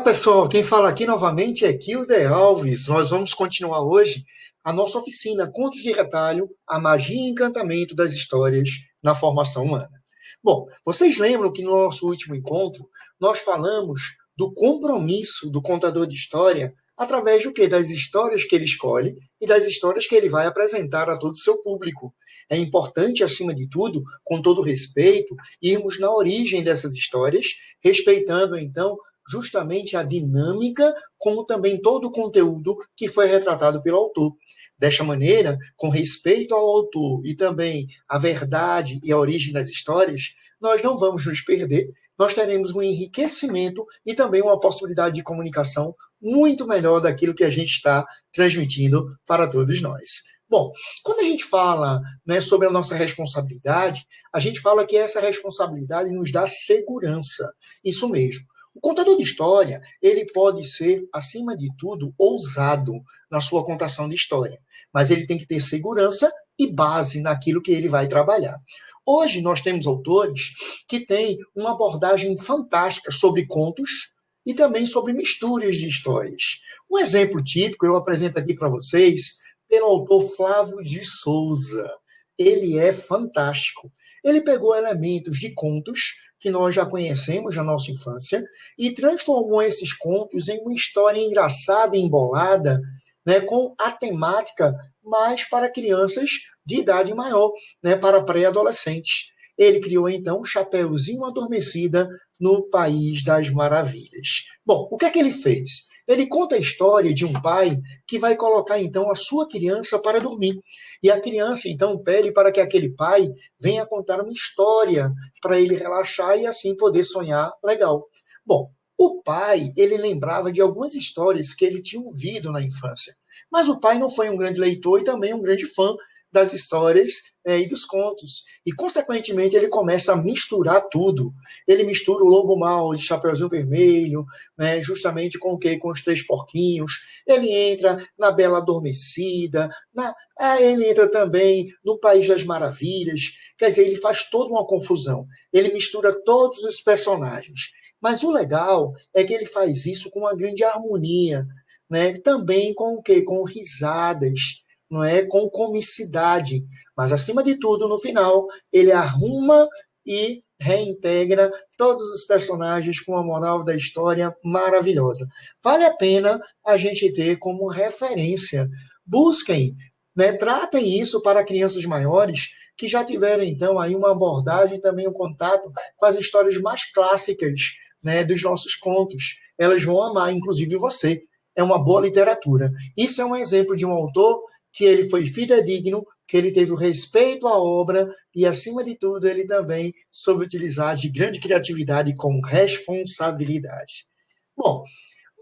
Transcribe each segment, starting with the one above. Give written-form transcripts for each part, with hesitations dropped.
Pessoal, quem fala aqui novamente é Kilder Alves. Nós vamos continuar hoje a nossa oficina Contos de Retalho, a magia e encantamento das histórias na formação humana. Bom, vocês lembram que no nosso último encontro nós falamos do compromisso do contador de história através do quê? Das histórias que ele escolhe e das histórias que ele vai apresentar a todo o seu público. É importante, acima de tudo, com todo respeito, irmos na origem dessas histórias, respeitando então justamente a dinâmica, como também todo o conteúdo que foi retratado pelo autor. Desta maneira, com respeito ao autor e também à verdade e à origem das histórias, nós não vamos nos perder, nós teremos um enriquecimento e também uma possibilidade de comunicação muito melhor daquilo que a gente está transmitindo para todos nós. Bom, quando a gente fala, né, sobre a nossa responsabilidade, a gente fala que essa responsabilidade nos dá segurança. Isso mesmo. O contador de história, ele pode ser, acima de tudo, ousado na sua contação de história, mas ele tem que ter segurança e base naquilo que ele vai trabalhar. Hoje nós temos autores que têm uma abordagem fantástica sobre contos e também sobre misturas de histórias. Um exemplo típico eu apresento aqui para vocês pelo autor Flávio de Souza. Ele é fantástico. Ele pegou elementos de contos que nós já conhecemos na nossa infância e transformou esses contos em uma história engraçada e embolada, né, com a temática mais para crianças de idade maior, né, para pré-adolescentes. Ele criou, então, Chapeuzinho Adormecida no País das Maravilhas. Bom, o que é que ele fez? Ele conta a história de um pai que vai colocar, então, a sua criança para dormir. E a criança, então, pede para que aquele pai venha contar uma história para ele relaxar e, assim, poder sonhar legal. Bom, o pai, ele lembrava de algumas histórias que ele tinha ouvido na infância. Mas o pai não foi um grande leitor e também um grande fã das histórias e dos contos. E, consequentemente, ele começa a misturar tudo. Ele mistura o Lobo Mau de Chapeuzinho Vermelho, né, justamente com o quê? Com os Três Porquinhos. Ele entra na Bela Adormecida, ele entra também no País das Maravilhas. Quer dizer, ele faz toda uma confusão. Ele mistura todos os personagens. Mas o legal é que ele faz isso com uma grande harmonia, né? Também com o quê? Com risadas, não é? Com comicidade. Mas, acima de tudo, no final, ele arruma e reintegra todos os personagens com a moral da história maravilhosa. Vale a pena a gente ter como referência. Busquem, né, tratem isso para crianças maiores que já tiveram, então, aí uma abordagem, também um contato com as histórias mais clássicas, né, dos nossos contos. Elas vão amar, inclusive você. É uma boa literatura. Isso é um exemplo de um autor que ele foi fidedigno, que ele teve o respeito à obra e, acima de tudo, ele também soube utilizar de grande criatividade com responsabilidade. Bom,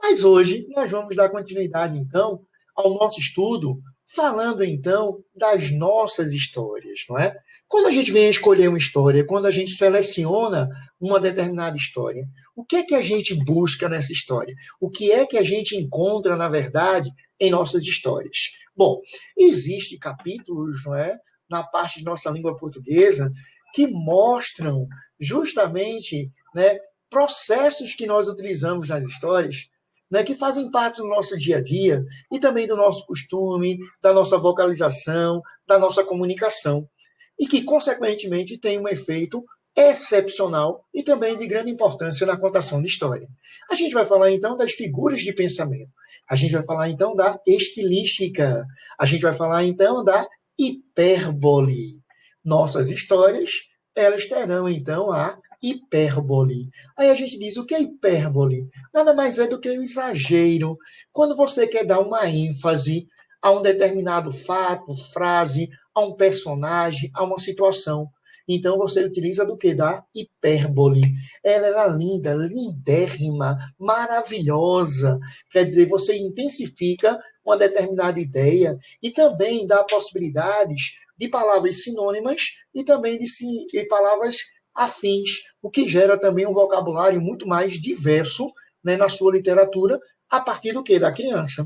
mas hoje nós vamos dar continuidade, então, ao nosso estudo, falando, então, das nossas histórias, não é? Quando a gente vem escolher uma história, quando a gente seleciona uma determinada história, o que é que a gente busca nessa história? O que é que a gente encontra, na verdade, em nossas histórias? Bom, existem capítulos, não é, na parte de nossa língua portuguesa, que mostram justamente, né, processos que nós utilizamos nas histórias, né, que fazem parte do nosso dia a dia e também do nosso costume, da nossa vocalização, da nossa comunicação, e que, consequentemente, tem um efeito excepcional e também de grande importância na contação de história. A gente vai falar, então, das figuras de pensamento. A gente vai falar, então, da estilística. A gente vai falar, então, da hipérbole. Nossas histórias, elas terão, então, a hipérbole. Aí a gente diz, o que é hipérbole? Nada mais é do que o exagero. Quando você quer dar uma ênfase a um determinado fato, frase, a um personagem, a uma situação. Então você utiliza do que? Da hipérbole. Ela era linda, lindérrima, maravilhosa. Quer dizer, você intensifica uma determinada ideia e também dá possibilidades de palavras sinônimas e também de palavras afins, o que gera também um vocabulário muito mais diverso, né, na sua literatura, a partir do que? Da criança.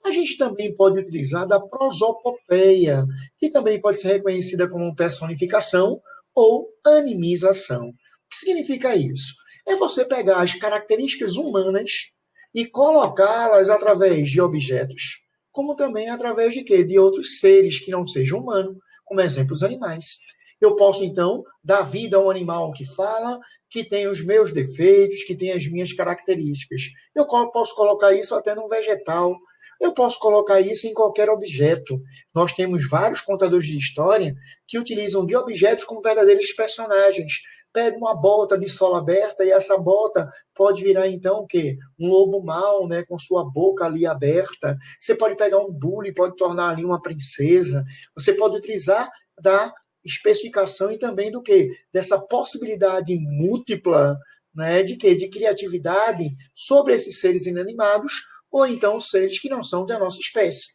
A gente também pode utilizar da prosopopeia, que também pode ser reconhecida como personificação ou animização. O que significa isso? É você pegar as características humanas, e colocá-las através de objetos, como também através de quê? De outros seres que não sejam humanos, como exemplo, os animais. Eu posso, então, dar vida a um animal que fala, que tem os meus defeitos, que tem as minhas características. Eu posso colocar isso até num vegetal, eu posso colocar isso em qualquer objeto. Nós temos vários contadores de história que utilizam de objetos como verdadeiros personagens. Pega uma bota de sola aberta e essa bota pode virar, então, o quê? Um lobo mau, né, com sua boca ali aberta. Você pode pegar um bule e pode tornar ali uma princesa. Você pode utilizar da especificação e também do quê? Dessa possibilidade múltipla, né, de quê? De criatividade sobre esses seres inanimados ou então seres que não são da nossa espécie,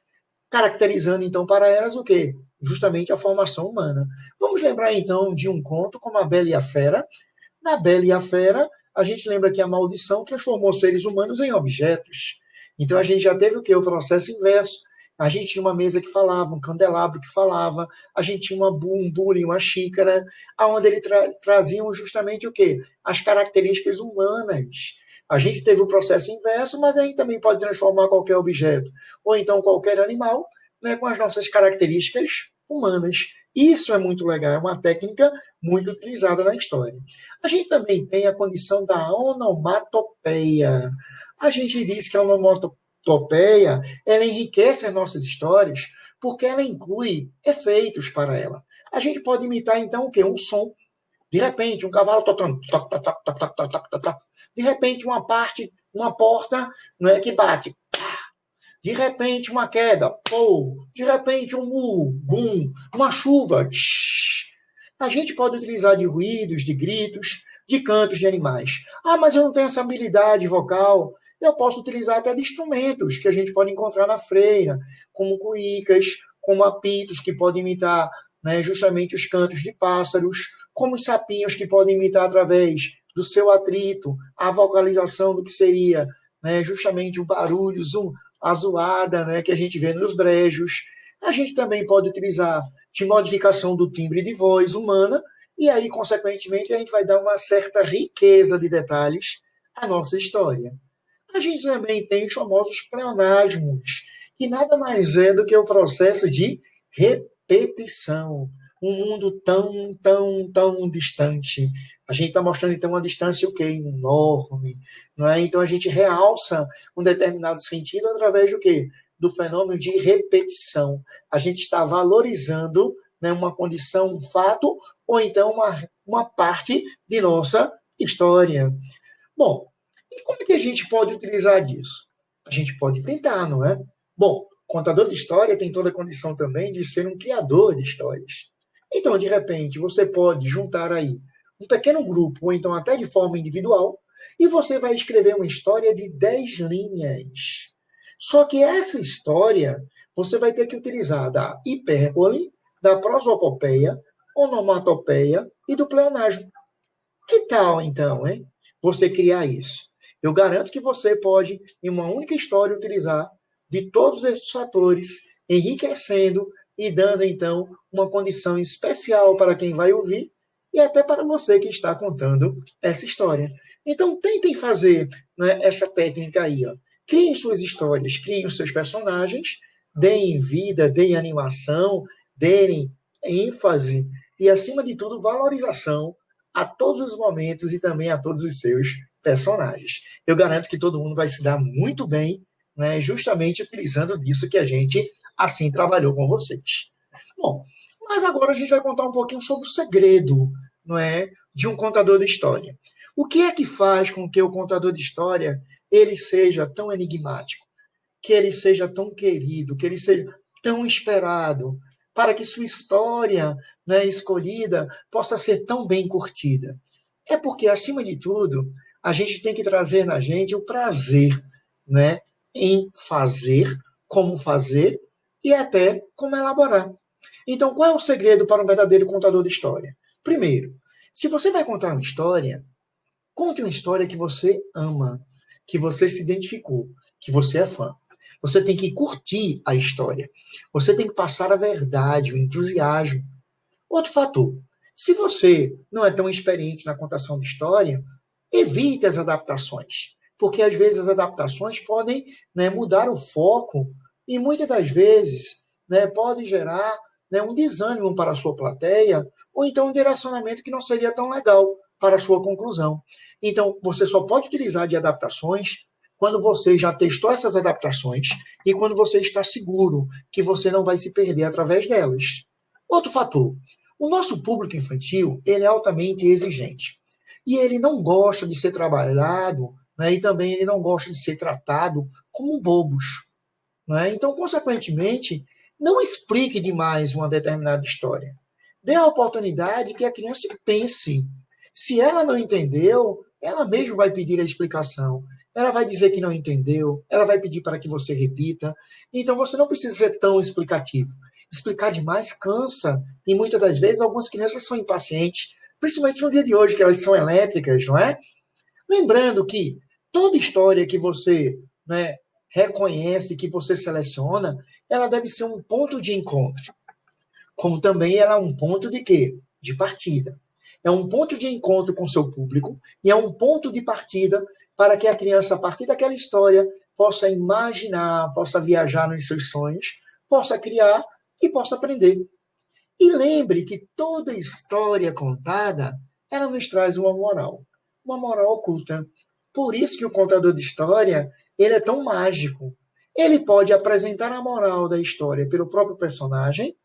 caracterizando então para elas o quê? Justamente a formação humana. Vamos lembrar então de um conto como A Bela e a Fera. Na Bela e a Fera, a gente lembra que a maldição transformou seres humanos em objetos. Então a gente já teve o quê? O processo inverso. A gente tinha uma mesa que falava, um candelabro que falava, a gente tinha um bule, uma xícara, aonde eles traziam justamente o quê? As características humanas. A gente teve o processo inverso, mas a gente também pode transformar qualquer objeto, ou então qualquer animal, né, com as nossas características humanas. Isso é muito legal, é uma técnica muito utilizada na história. A gente também tem a condição da onomatopeia. A gente diz que a onomatopeia ela enriquece as nossas histórias porque ela inclui efeitos para ela. A gente pode imitar, então, o quê? Um som. De repente, um cavalo tocando. Toc, toc, toc, toc, toc, toc, toc, toc. De repente, uma porta não é, que bate. De repente, uma queda. Pô. De repente, um mu, bum. Uma chuva. Shhh. A gente pode utilizar de ruídos, de gritos, de cantos de animais. Ah, mas eu não tenho essa habilidade vocal. Eu posso utilizar até de instrumentos que a gente pode encontrar na freira, como cuícas, como apitos que podem imitar, né, justamente os cantos de pássaros, como os sapinhos que podem imitar através do seu atrito a vocalização do que seria, né, justamente o barulho, a zoada, né, que a gente vê nos brejos. A gente também pode utilizar de modificação do timbre de voz humana, e aí, consequentemente, a gente vai dar uma certa riqueza de detalhes à nossa história. A gente também tem os famosos pleonasmos, que nada mais é do que o processo de repetição. Um mundo tão, tão, tão distante. A gente está mostrando, então, uma distância o quê? Enorme. Não é? Então, a gente realça um determinado sentido através do quê? Do fenômeno de repetição. A gente está valorizando, né, uma condição, um fato, ou então uma parte de nossa história. Bom, e como é que a gente pode utilizar disso? A gente pode tentar, não é? Bom, contador de história tem toda a condição também de ser um criador de histórias. Então, de repente, você pode juntar aí um pequeno grupo, ou então até de forma individual, e você vai escrever uma história de 10 linhas. Só que essa história você vai ter que utilizar da hipérbole, da prosopopeia, onomatopeia e do pleonasmo. Que tal, então, hein? Você criar isso? Eu garanto que você pode, em uma única história, utilizar de todos esses fatores, enriquecendo e dando, então, uma condição especial para quem vai ouvir e até para você que está contando essa história. Então, tentem fazer, né, essa técnica aí. Ó. Criem suas histórias, criem os seus personagens, deem vida, deem animação, deem ênfase e, acima de tudo, valorização a todos os momentos e também a todos os seus personagens. Eu garanto que todo mundo vai se dar muito bem, né, justamente utilizando disso que a gente assim trabalhou com vocês. Bom, mas agora a gente vai contar um pouquinho sobre o segredo, não é, de um contador de história. O que é que faz com que o contador de história ele seja tão enigmático, que ele seja tão querido, que ele seja tão esperado, para que sua história, né, escolhida possa ser tão bem curtida? É porque, acima de tudo, a gente tem que trazer na gente o prazer, né, em fazer, como fazer e até como elaborar. Então, qual é o segredo para um verdadeiro contador de história? Primeiro, se você vai contar uma história, conte uma história que você ama, que você se identificou, que você é fã. Você tem que curtir a história. Você tem que passar a verdade, o entusiasmo. Outro fator. Se você não é tão experiente na contação de história, evite as adaptações. porque às vezes as adaptações podem, né, mudar o foco e muitas das vezes, né, pode gerar, né, um desânimo para a sua plateia ou então um direcionamento que não seria tão legal para a sua conclusão. Então, você só pode utilizar de adaptações quando você já testou essas adaptações e quando você está seguro que você não vai se perder através delas. Outro fator, o nosso público infantil, ele é altamente exigente. E ele não gosta de ser trabalhado, né, e também ele não gosta de ser tratado como bobos. Né? Então, consequentemente, não explique demais uma determinada história. Dê a oportunidade que a criança pense. Se ela não entendeu, ela mesma vai pedir a explicação. Ela vai dizer que não entendeu, ela vai pedir para que você repita. Então, você não precisa ser tão explicativo. Explicar demais cansa. E muitas das vezes, algumas crianças são impacientes, principalmente no dia de hoje, que elas são elétricas, não é? Lembrando que toda história que você, né, reconhece, que você seleciona, ela deve ser um ponto de encontro. Como também ela é um ponto de quê? De partida. É um ponto de encontro com o seu público e é um ponto de partida para que a criança, a partir daquela história, possa imaginar, possa viajar nos seus sonhos, possa criar e possa aprender. E lembre que toda história contada, ela nos traz uma moral oculta. Por isso que o contador de história, ele é tão mágico. Ele pode apresentar a moral da história pelo próprio personagem,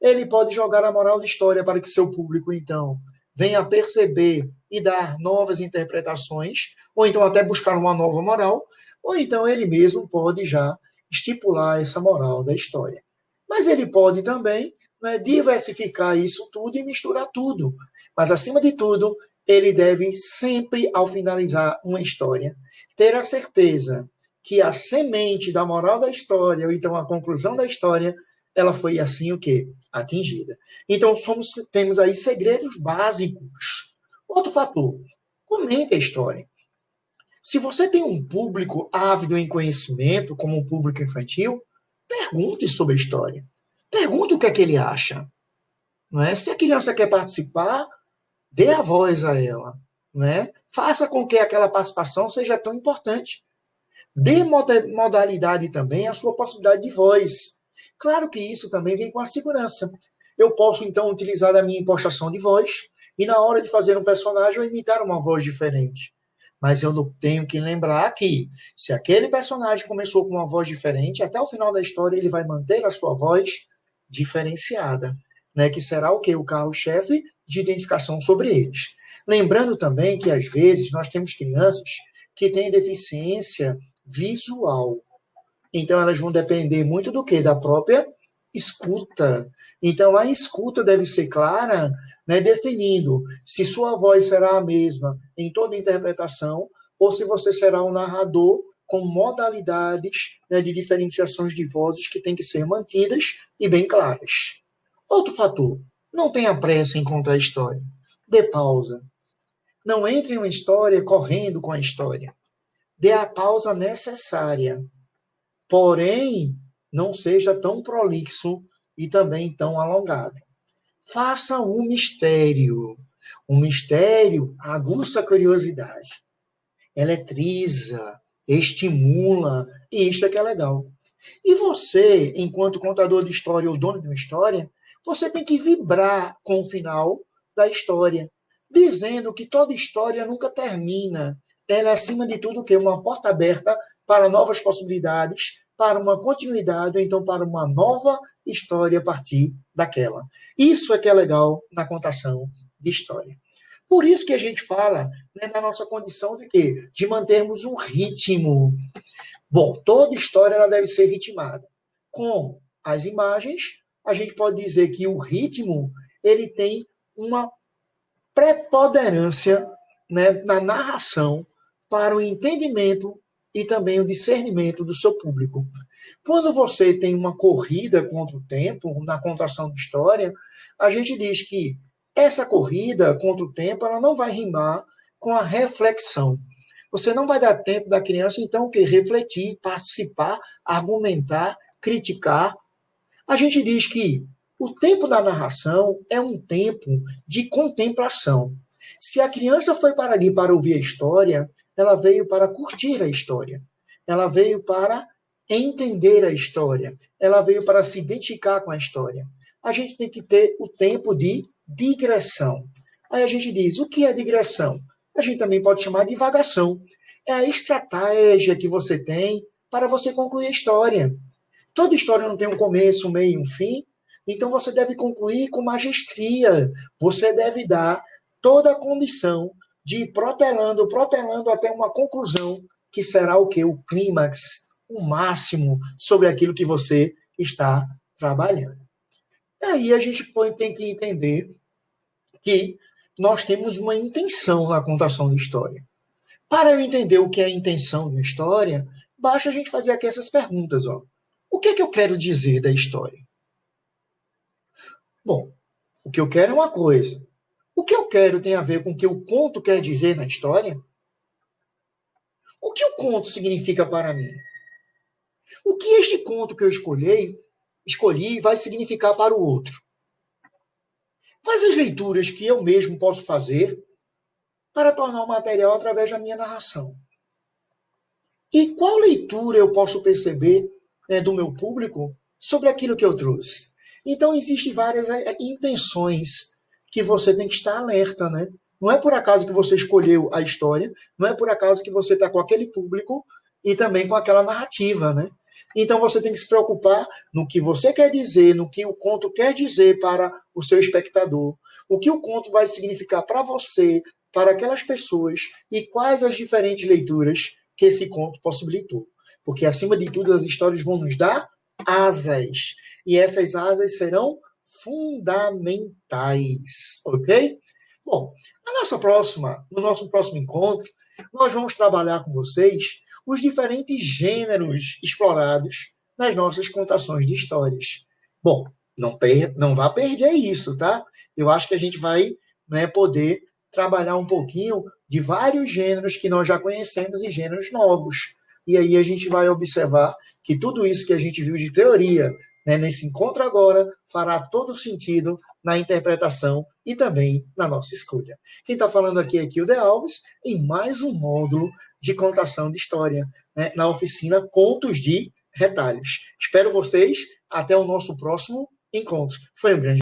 ele pode jogar a moral da história para que seu público, então, venha a perceber e dar novas interpretações, ou então até buscar uma nova moral, ou então ele mesmo pode já estipular essa moral da história. Mas ele pode também, né, diversificar isso tudo e misturar tudo. Mas, acima de tudo, ele deve sempre, ao finalizar uma história, ter a certeza que a semente da moral da história, ou então a conclusão da história, ela foi assim o quê? Atingida. Então, temos aí segredos básicos. Outro fator, comente a história. Se você tem um público ávido em conhecimento, como um público infantil, pergunte sobre a história. Pergunte o que é que ele acha. Não é? Se a criança quer participar, dê a voz a ela. Não é? Faça com que aquela participação seja tão importante. Dê modalidade também à sua possibilidade de voz. Claro que isso também vem com a segurança. Eu posso, então, utilizar a minha impostação de voz e, na hora de fazer um personagem, eu imitar uma voz diferente. Mas eu tenho que lembrar que, se aquele personagem começou com uma voz diferente, até o final da história ele vai manter a sua voz diferenciada, né? Que será o que? O carro-chefe de identificação sobre eles. Lembrando também que, às vezes, nós temos crianças que têm deficiência visual. Então, elas vão depender muito do que? Da própria escuta. Então, a escuta deve ser clara, né, definindo se sua voz será a mesma em toda interpretação ou se você será um narrador com modalidades, né, de diferenciações de vozes que têm que ser mantidas e bem claras. Outro fator, não tenha pressa em contar a história. Dê pausa. Não entre em uma história correndo com a história. Dê a pausa necessária. Porém, não seja tão prolixo e também tão alongado. Faça um mistério. Um mistério aguça a curiosidade, eletriza, estimula, e isso é que é legal. E você, enquanto contador de história ou dono de uma história, você tem que vibrar com o final da história, dizendo que toda história nunca termina. Ela é, acima de tudo, o quê? Uma porta aberta para novas possibilidades, para uma continuidade, ou então para uma nova história a partir daquela. Isso é que é legal na contação de história. Por isso que a gente fala, né, na nossa condição de quê? De mantermos um ritmo. Bom, toda história ela deve ser ritmada. Com as imagens, a gente pode dizer que o ritmo ele tem uma preponderância, né, na narração para o entendimento e também o discernimento do seu público. Quando você tem uma corrida contra o tempo na contação de história, a gente diz que essa corrida contra o tempo ela não vai rimar com a reflexão. Você não vai dar tempo da criança, então, que refletir, participar, argumentar, criticar. A gente diz que o tempo da narração é um tempo de contemplação. Se a criança foi para ali para ouvir a história, ela veio para curtir a história, ela veio para entender a história, ela veio para se identificar com a história. A gente tem que ter o tempo de digressão. Aí a gente diz, o que é digressão? A gente também pode chamar de divagação. É a estratégia que você tem para você concluir a história. Toda história não tem um começo, um meio e um fim, então você deve concluir com magestria. Você deve dar toda a condição de ir protelando, protelando até uma conclusão, que será o que? O clímax, o máximo sobre aquilo que você está trabalhando. E aí a gente tem que entender que nós temos uma intenção na contação de história. Para eu entender o que é a intenção de uma história, basta a gente fazer aqui essas perguntas. Ó. O que é que eu quero dizer da história? Bom, o que eu quero é uma coisa. O que eu quero tem a ver com o que o conto quer dizer na história? O que o conto significa para mim? O que este conto que eu escolhi vai significar para o outro? Quais as leituras que eu mesmo posso fazer para tornar o material através da minha narração? E qual leitura eu posso perceber, né, do meu público sobre aquilo que eu trouxe? Então, existem várias intenções que você tem que estar alerta, né? Não é por acaso que você escolheu a história, não é por acaso que você está com aquele público e também com aquela narrativa, né? Então, você tem que se preocupar no que você quer dizer, no que o conto quer dizer para o seu espectador, o que o conto vai significar para você, para aquelas pessoas e quais as diferentes leituras que esse conto possibilitou. Porque, acima de tudo, as histórias vão nos dar asas. E essas asas serão fundamentais, ok? Bom, no nosso próximo encontro, nós vamos trabalhar com vocês os diferentes gêneros explorados nas nossas contações de histórias. Bom, não vá perder isso, tá? Eu acho que a gente vai, né, poder trabalhar um pouquinho de vários gêneros que nós já conhecemos e gêneros novos. E aí a gente vai observar que tudo isso que a gente viu de teoria, né, nesse encontro agora, fará todo sentido na interpretação e também na nossa escolha. Quem está falando aqui é Kilde Alves, em mais um módulo de contação de história, né, na oficina Contos de Retalhos. Espero vocês até o nosso próximo encontro. Foi um grande